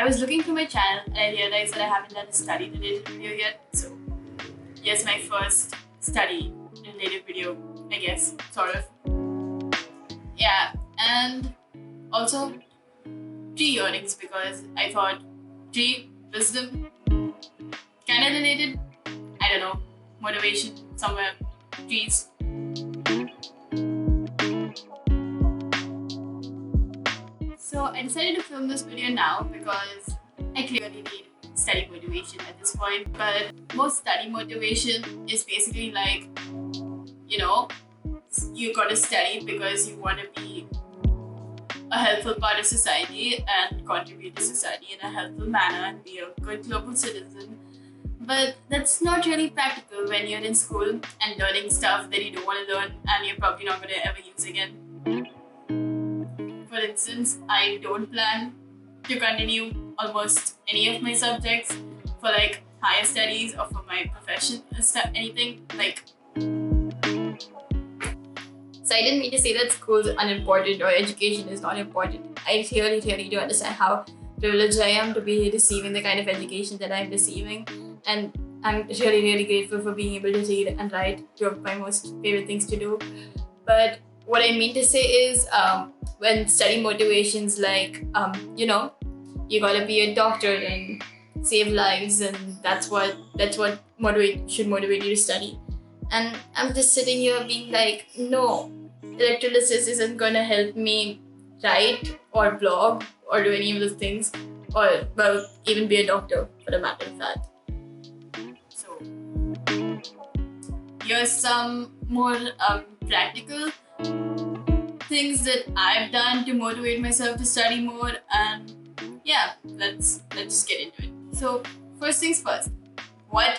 I was looking through my channel and I realized that I haven't done a study related video yet. So yes, my first study related video, I guess, sort of. Yeah, and also tree earnings, because I thought tree, wisdom, kind of related. I don't know, motivation, somewhere, trees. So I decided to film this video now because I clearly need study motivation at this point. But most study motivation is basically like, you gotta study because you want to be a helpful part of society and contribute to society in a helpful manner and be a good global citizen. But that's not really practical when you're in school and learning stuff that you don't want to learn and you're probably not going to ever use again. For instance, I don't plan to continue almost any of my subjects for like higher studies or for my profession or anything like. So I didn't mean to say that school is unimportant or education is not important. I really do understand how privileged I am to be receiving the kind of education that I'm receiving. And I'm really grateful for being able to read and write, two of my most favorite things to do. But what I mean to say is when study motivations like, you gotta be a doctor and save lives, and that's what should motivate you to study. And I'm just sitting here being like, no, electrolysis isn't gonna help me write or blog or do any of those things, or well, even be a doctor for the matter of fact. So here's some more practical things that I've done to motivate myself to study more, and yeah, let's just get into it. So first things first, why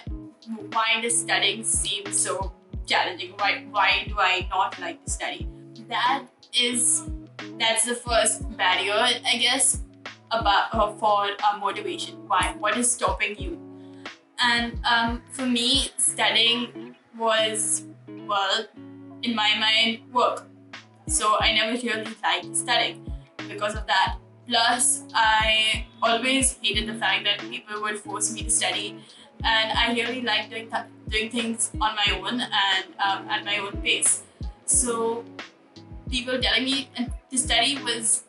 does studying seem so challenging? Why do I not like to study? That's the first barrier, I guess, for motivation. Why? What is stopping you? And for me, studying was, well, in my mind, work. So I never really liked studying because of that. Plus, I always hated the fact that people would force me to study, and I really liked doing things on my own and at my own pace. So people telling me to study was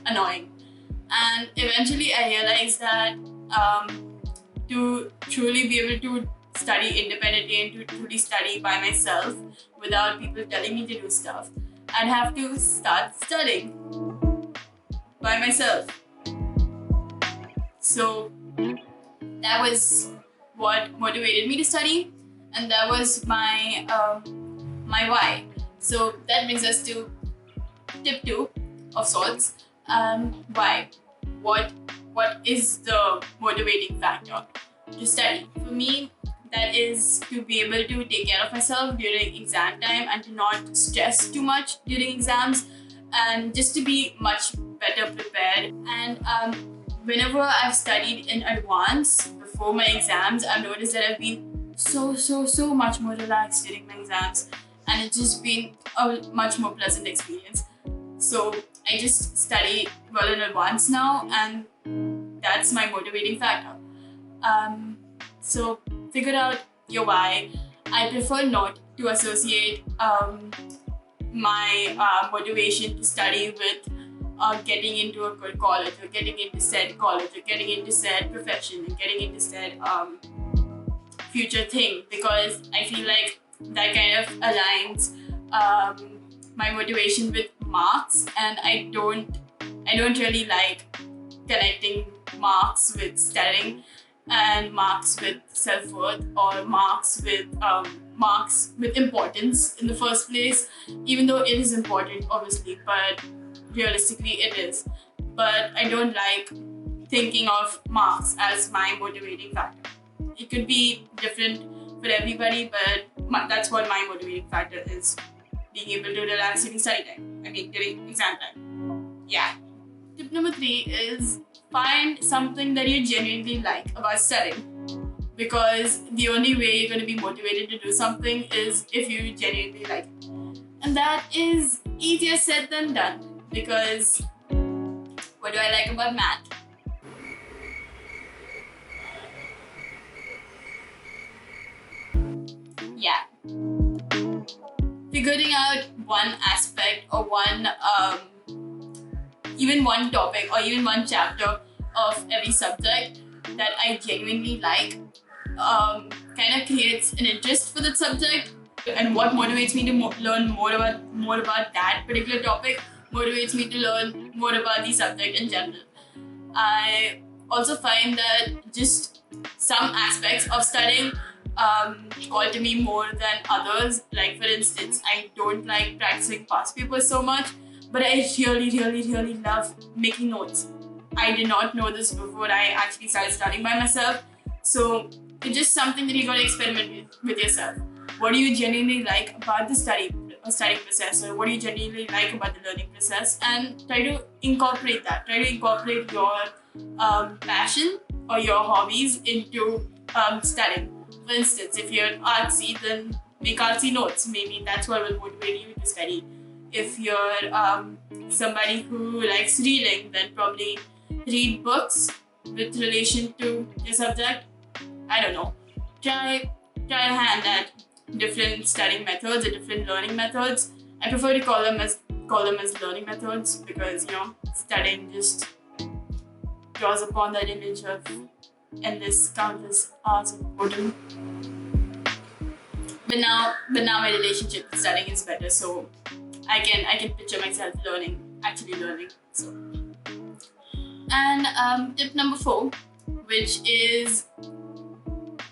annoying. And eventually I realized that to truly be able to study independently and to truly study by myself without people telling me to do stuff, I'd have to start studying by myself. So that was what motivated me to study, and that was my why. So that brings us to tip 2 of sorts. Why? What is the motivating factor to study? For me, that is to be able to take care of myself during exam time and to not stress too much during exams, and just to be much better prepared. And whenever I've studied in advance before my exams, I've noticed that I've been so much more relaxed during my exams, and it's just been a much more pleasant experience. So I just study well in advance now, and that's my motivating factor. So figure out your why. I prefer not to associate my motivation to study with getting into a good college or getting into said college or getting into said profession and getting into said future thing, because I feel like that kind of aligns my motivation with marks, and I don't really like connecting marks with studying and marks with self-worth or marks with importance in the first place, even though it is important obviously, but realistically it is. But I don't like thinking of marks as my motivating factor. It could be different for everybody, but that's what my motivating factor is: being able to relax during study time. During exam time. Yeah. Tip number 3 is find something that you genuinely like about studying. Because the only way you're going to be motivated to do something is if you genuinely like it. And that is easier said than done. Because what do I like about math? figuring out one aspect or even one topic or even one chapter of every subject that I genuinely like kind of creates an interest for that subject. And what motivates me to learn more about that particular topic motivates me to learn more about the subject in general. I also find that just some aspects of studying call to me more than others. Like, for instance, I don't like practicing past papers so much, but I really love making notes. I did not know this before I actually started studying by myself. So it's just something that you gotta experiment with yourself. What do you genuinely like about the studying process, or what do you genuinely like about the learning process, and try to incorporate that. Try to incorporate your passion or your hobbies into studying. For instance, if you're artsy, then make artsy notes. Maybe that's what will motivate you to study. If you're somebody who likes reading, then probably read books with relation to your subject. I don't know. Try a hand at different studying methods or different learning methods. I prefer to call them as learning methods because, studying just draws upon that image of endless, countless hours of boredom. But now my relationship with studying is better, so I can picture myself actually learning. So, and tip number 4, which is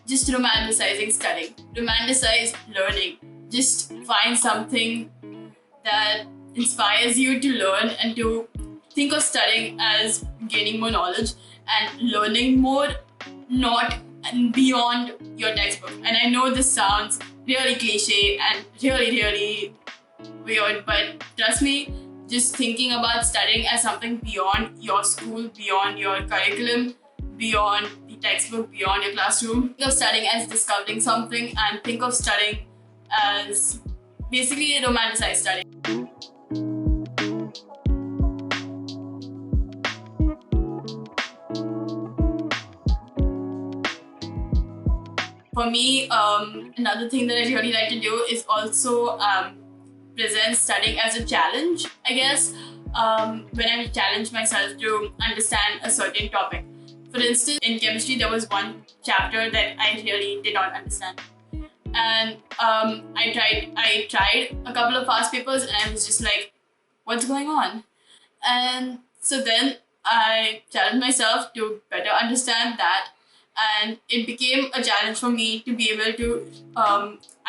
just romanticizing studying. Romanticize learning. Just find something that inspires you to learn and to think of studying as gaining more knowledge and learning more, not beyond your textbook. And I know this sounds really cliche and really weird, but trust me, just thinking about studying as something beyond your school, beyond your curriculum, beyond the textbook, beyond your classroom. Think of studying as discovering something, and think of studying as basically a romanticized study. For me, another thing that I really like to do is also present studying as a challenge, I guess, when I challenge myself to understand a certain topic. For instance, in chemistry, there was one chapter that I really did not understand. And I tried a couple of past papers and I was just like, what's going on? And so then I challenged myself to better understand that. And it became a challenge for me to be able to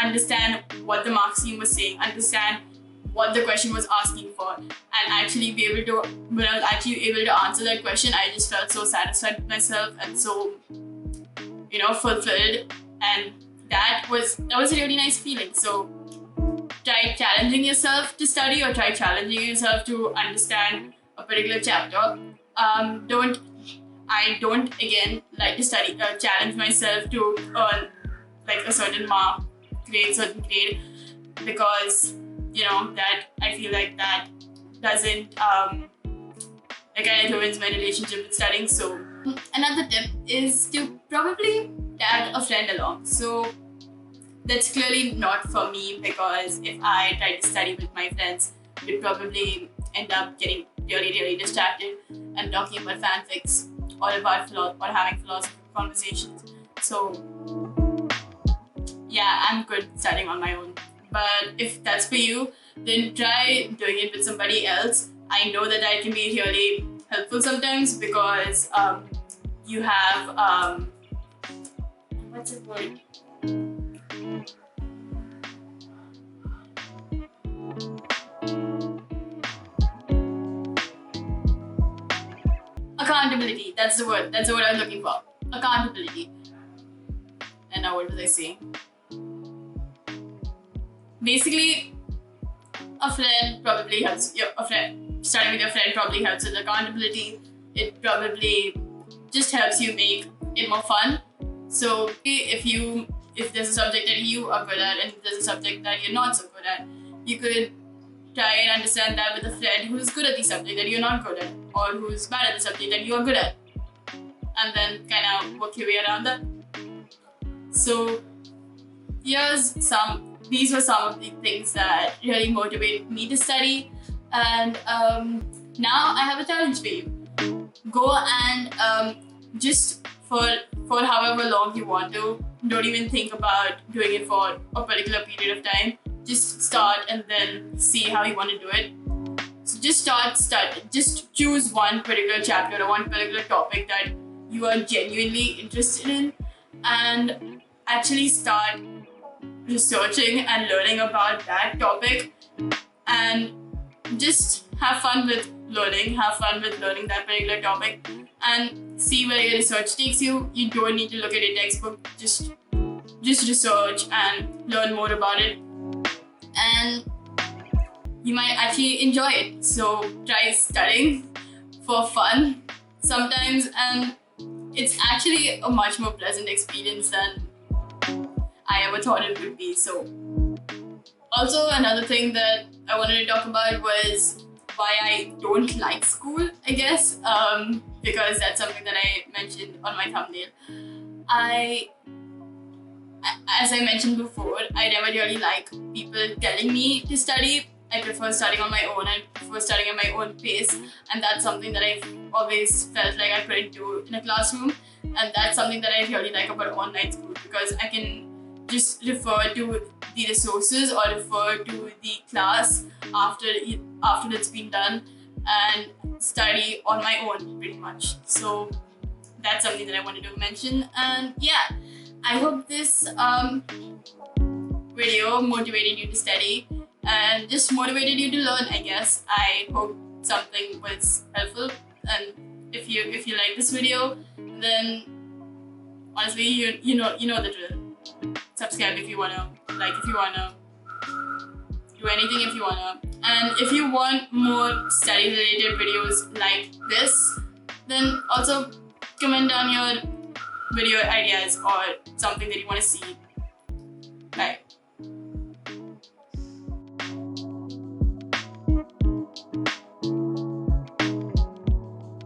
understand what the marks team was saying, understand what the question was asking for, and actually be able to, when I was actually able to answer that question, I just felt so satisfied with myself and so, fulfilled. And that was a really nice feeling. So try challenging yourself to study, or try challenging yourself to understand a particular chapter. I don't again like to challenge myself to earn like a certain certain grade, because that I feel like that doesn't kind of ruins my relationship with studying. So another tip is to probably tag a friend along. So that's clearly not for me, because if I try to study with my friends, we'd probably end up getting really distracted and talking about fanfics or about or having philosophical conversations. So yeah, I'm good studying on my own. But if that's for you, then try doing it with somebody else. I know that can be really helpful sometimes, because you have what's the word? Accountability. That's the word I'm looking for. Accountability. And now what was I saying? Basically, a friend probably helps. Studying with your friend probably helps with accountability. It probably just helps you make it more fun. So if there's a subject that you are good at and there's a subject that you're not so good at, you could try and understand that with a friend who's good at the subject that you're not good at, or who's bad at the subject that you are good at, and then kind of work your way around that. So here's some these were some of the things that really motivated me to study. And now I have a challenge for you. Go and just for however long you want to, don't even think about doing it for a particular period of time. Just start and then see how you want to do it. So just start. Just choose one particular chapter or one particular topic that you are genuinely interested in, and actually start researching and learning about that topic, and just have fun with learning that particular topic, and see where your research takes you. You don't need to look at a textbook. Just research and learn more about it, and you might actually enjoy it. So try studying for fun sometimes, and it's actually a much more pleasant experience than I ever thought it would be. So also another thing that I wanted to talk about was why I don't like school, I guess, because that's something that I mentioned on my thumbnail. As I mentioned before, I never really like people telling me to study. I prefer studying on my own. I prefer studying at my own pace, and that's something that I've always felt like I couldn't do in a classroom. And that's something that I really like about online school, because I can just refer to the resources or refer to the class after it's been done and study on my own pretty much. So that's something that I wanted to mention. And yeah, I hope this video motivated you to study and just motivated you to learn, I guess. I hope something was helpful, and if you like this video, then honestly you know the drill. Subscribe if you wanna, like if you wanna, do anything if you wanna. And if you want more study related videos like this, then also comment down your video ideas or something that you want to see. Bye.